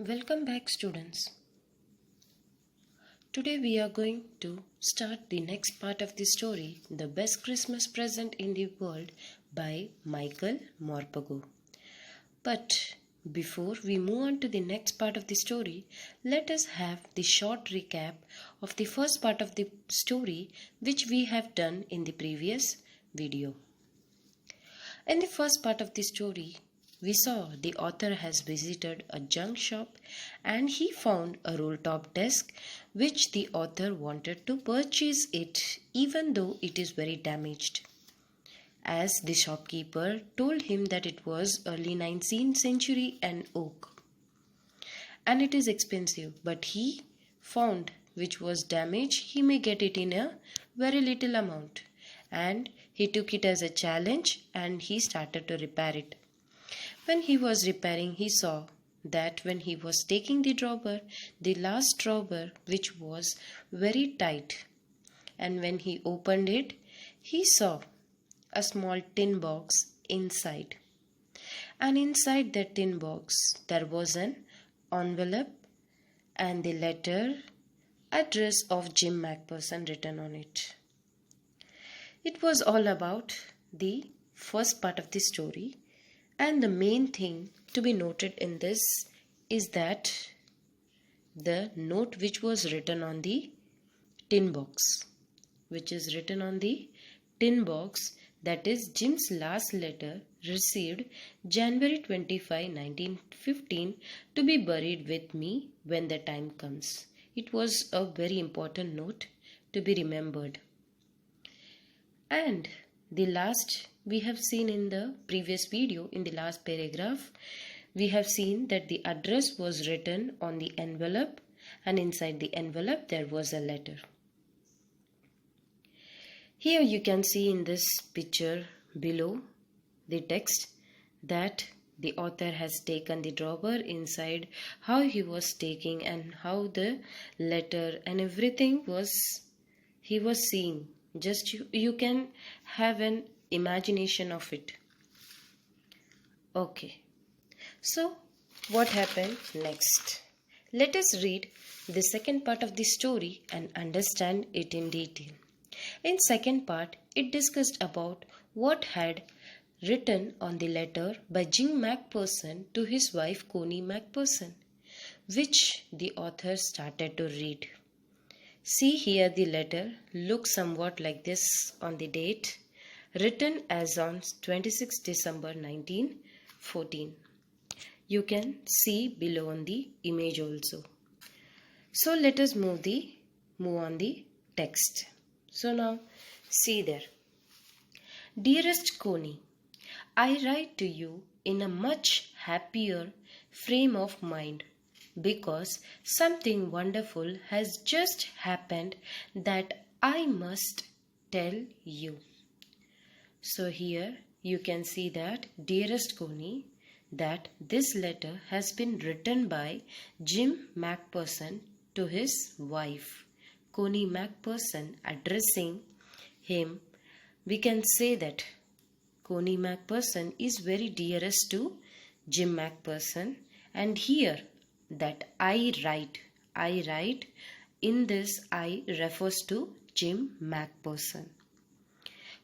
Welcome back, students. Today we are going to start the next part of the story, The Best Christmas Present in the World by Michael Morpurgo. But before we move on to the next part of the story, let us have the short recap of the first part of the story which we have done in the previous video. In the first part of the story, we saw the author has visited a junk shop and he found a roll-top desk which the author wanted to purchase it even though it is very damaged. As the shopkeeper told him that it was early 19th century and oak and it is expensive, but he found which was damaged he may get it in a very little amount, and he took it as a challenge and he started to repair it. When he was repairing, he saw that when he was taking the drawbar, the last drawbar which was very tight, and when he opened it, he saw a small tin box inside. And inside that tin box, there was an envelope and the letter address of Jim McPherson written on it. It was all about the first part of the story. And the main thing to be noted in this is that the note which was written on the tin box, that is Jim's last letter received January 25, 1915, to be buried with me when the time comes. It was a very important note to be remembered. And the last, we have seen in the previous video, in the last paragraph, we have seen that the address was written on the envelope and inside the envelope there was a letter. Here you can see in this picture below the text that the author has taken the drawbar inside, how he was taking and how the letter and everything he was seeing. Just you can have an imagination of it. Okay, so what happened next? Let us read the second part of the story and understand it in detail. In second part, it discussed about what had written on the letter by Jim McPherson to his wife Connie McPherson, which the author started to read. See here the letter looks somewhat like this on the date, written as on 26 December 1914. You can see below on the image also. So let us move on the text. So now see there. Dearest Connie, I write to you in a much happier frame of mind, because something wonderful has just happened that I must tell you. So here you can see that, dearest Connie, that this letter has been written by Jim McPherson to his wife, Connie McPherson, addressing him. We can say that Connie McPherson is very dearest to Jim McPherson, and here that I write, in this I refers to Jim McPherson,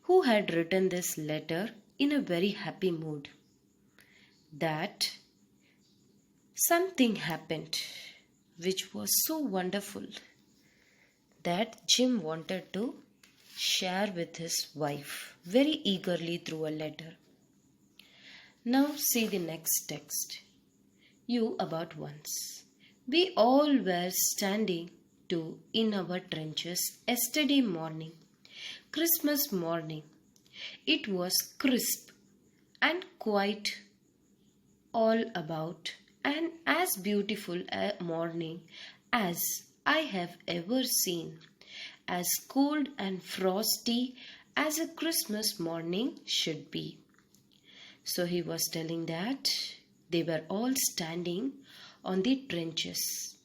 who had written this letter in a very happy mood, that something happened which was so wonderful that Jim wanted to share with his wife very eagerly through a letter. Now see the next text. You about once. We all were standing in our trenches yesterday morning, Christmas morning. It was crisp and quite all about, and as beautiful a morning as I have ever seen, as cold and frosty as a Christmas morning should be. So he was telling that they were all standing on the trenches.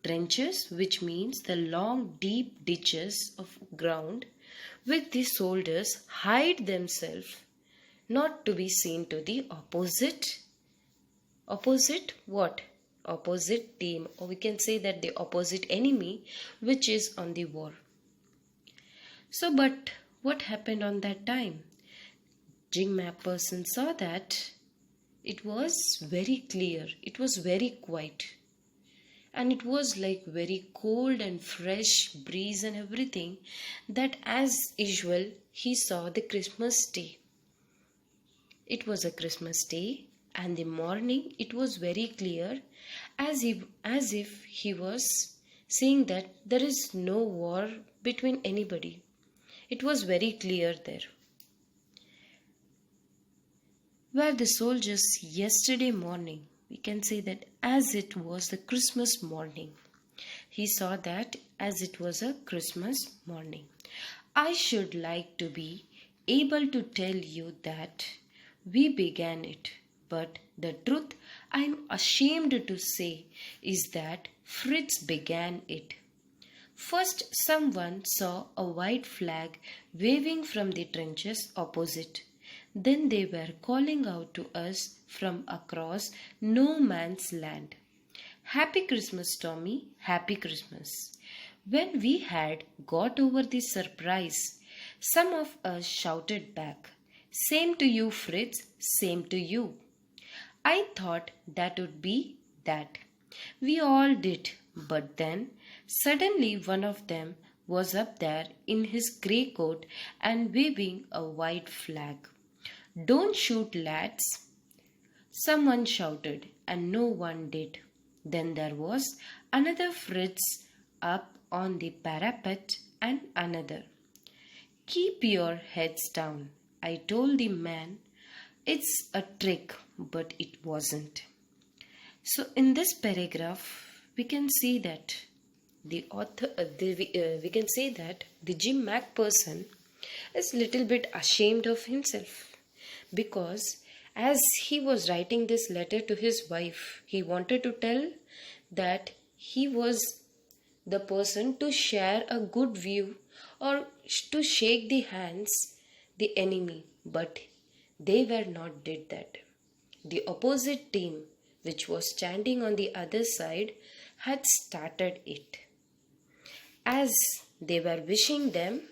Trenches, which means the long deep ditches of ground which the soldiers hide themselves not to be seen to the opposite what? opposite team, or we can say that the opposite enemy, which is on the war. So, but what happened on that time? Jim Macpherson saw that it was very clear, it was very quiet, and it was like very cold and fresh breeze and everything, that as usual he saw the Christmas day. It was a Christmas day, and the morning it was very clear, as if he was saying that there is no war between anybody. It was very clear there. Where the soldiers yesterday morning, we can say that as it was the Christmas morning. He saw that as it was a Christmas morning. I should like to be able to tell you that we began it, but the truth I am ashamed to say is that Fritz began it. First, someone saw a white flag waving from the trenches opposite. Then they were calling out to us from across no man's land. Happy Christmas, Tommy, Happy Christmas. When we had got over the surprise, some of us shouted back, Same to you, Fritz, same to you. I thought that would be that. We all did, but then suddenly one of them was up there in his grey coat and waving a white flag. Don't shoot, lads. Someone shouted, and no one did. Then there was another Fritz up on the parapet, and another. Keep your heads down, I told the man. It's a trick, but it wasn't. So in this paragraph, we can see that the author, we can say that the Jim Macpherson is little bit ashamed of himself, because as he was writing this letter to his wife, he wanted to tell that he was the person to share a good view or to shake the hands the enemy, but they were not did that. The opposite team, which was standing on the other side, had started it. As they were wishing them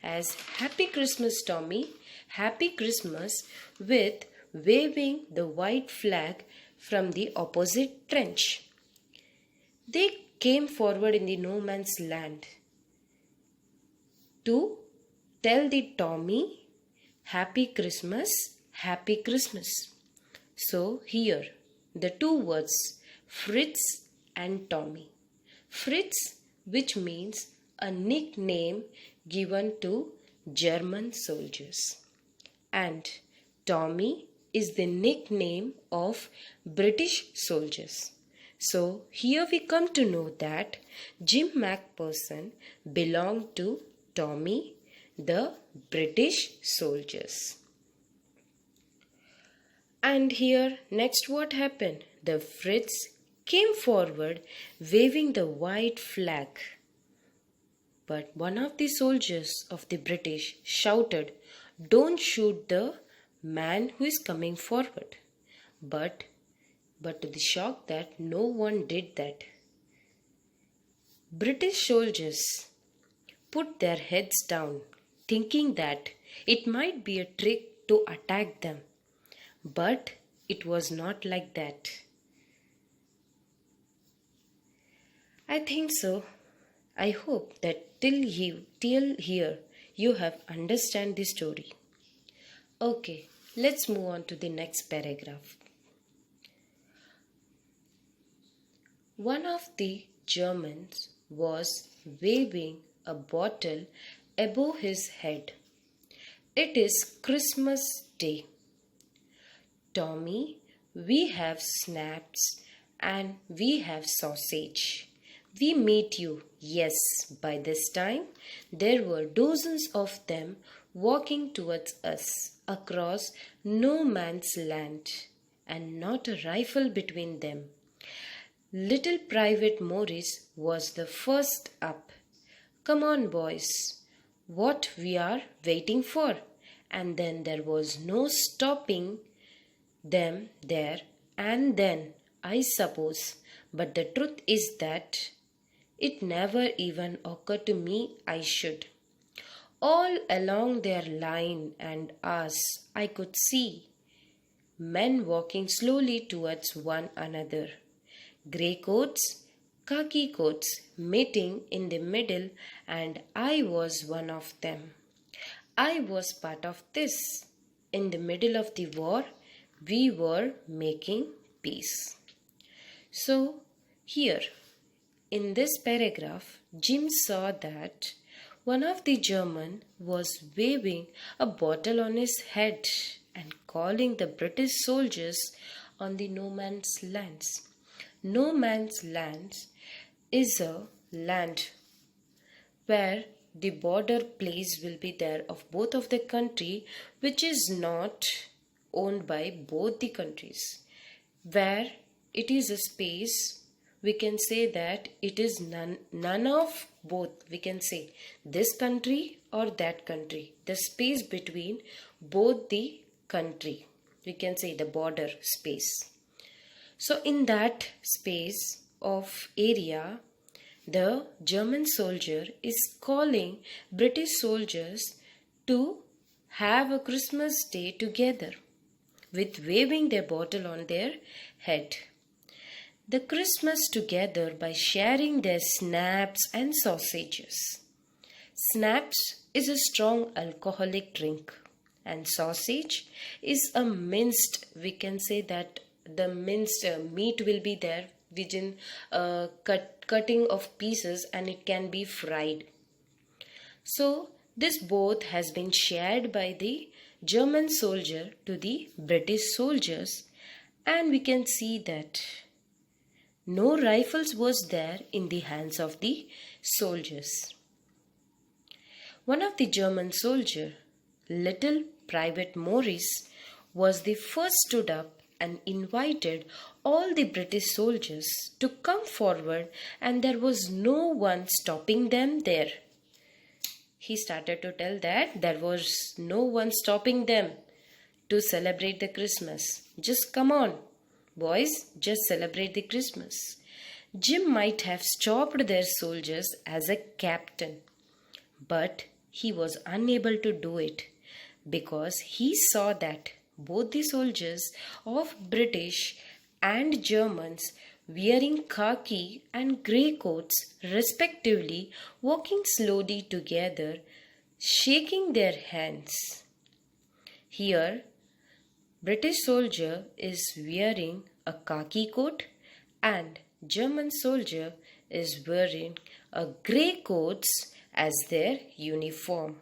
as Happy Christmas, Tommy, Happy Christmas, with waving the white flag from the opposite trench. They came forward in the no man's land to tell the Tommy, Happy Christmas, Happy Christmas. So here, the two words, Fritz and Tommy. Fritz, which means a nickname given to German soldiers, and Tommy is the nickname of British soldiers. So here we come to know that Jim Macpherson belonged to Tommy, the British soldiers. And here next what happened? The Fritz came forward waving the white flag. But one of the soldiers of the British shouted, Don't shoot the man who is coming forward. But to the shock that no one did that. British soldiers put their heads down, thinking that it might be a trick to attack them. But it was not like that. I think so. I hope that till here you have understand the story. Okay, let's move on to the next paragraph. One of the Germans was waving a bottle above his head. It is Christmas Day. Tommy, we have snaps and we have sausage. We meet you. Yes, by this time there were dozens of them walking towards us across no man's land, and not a rifle between them. Little Private Morris was the first up. Come on, boys. What we are waiting for? And then there was no stopping them there and then. I suppose, but the truth is that it never even occurred to me I should. All along their line and us, I could see men walking slowly towards one another. Grey coats, khaki coats meeting in the middle, and I was one of them. I was part of this. In the middle of the war, we were making peace. So, here in this paragraph, Jim saw that one of the German was waving a bottle on his head and calling the British soldiers on the no man's lands. No man's lands is a land where the border place will be there of both of the country, which is not owned by both the countries, where it is a space we can say that it is none of both. We can say this country or that country, the space between both the country, we can say the border space. So in that space of area, the German soldier is calling British soldiers to have a Christmas day together with waving their bottle on their head. The Christmas together by sharing their snaps and sausages. Snaps is a strong alcoholic drink, and sausage is a minced, we can say that the minced meat will be there within cutting of pieces, and it can be fried. So this both has been shared by the German soldier to the British soldiers, and we can see that no rifles was there in the hands of the soldiers. One of the German soldier, little Private Morris, was the first stood up and invited all the British soldiers to come forward, and there was no one stopping them there. He started to tell that there was no one stopping them to celebrate the Christmas. Just come on, boys, just celebrate the Christmas. Jim might have stopped their soldiers as a captain, but he was unable to do it because he saw that both the soldiers of British and Germans wearing khaki and grey coats respectively, walking slowly together, shaking their hands. Here, British soldier is wearing a khaki coat and German soldier is wearing a grey coats as their uniform.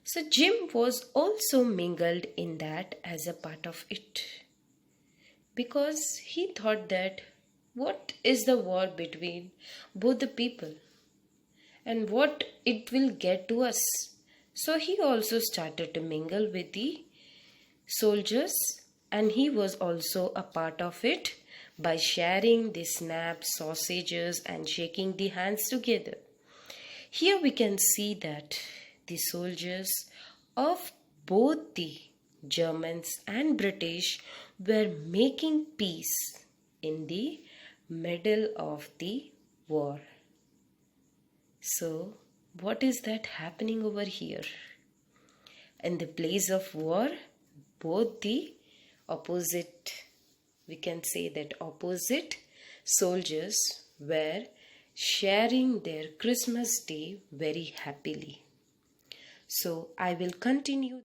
So Jim was also mingled in that as a part of it, because he thought that what is the war between both the people and what it will get to us. So he also started to mingle with the soldiers, and he was also a part of it by sharing the snaps, sausages and shaking the hands together. Here we can see that the soldiers of both the Germans and British were making peace in the middle of the war. So, what is that happening over here? In the place of war, both the opposite, we can say that opposite soldiers were sharing their Christmas day very happily. So I will continue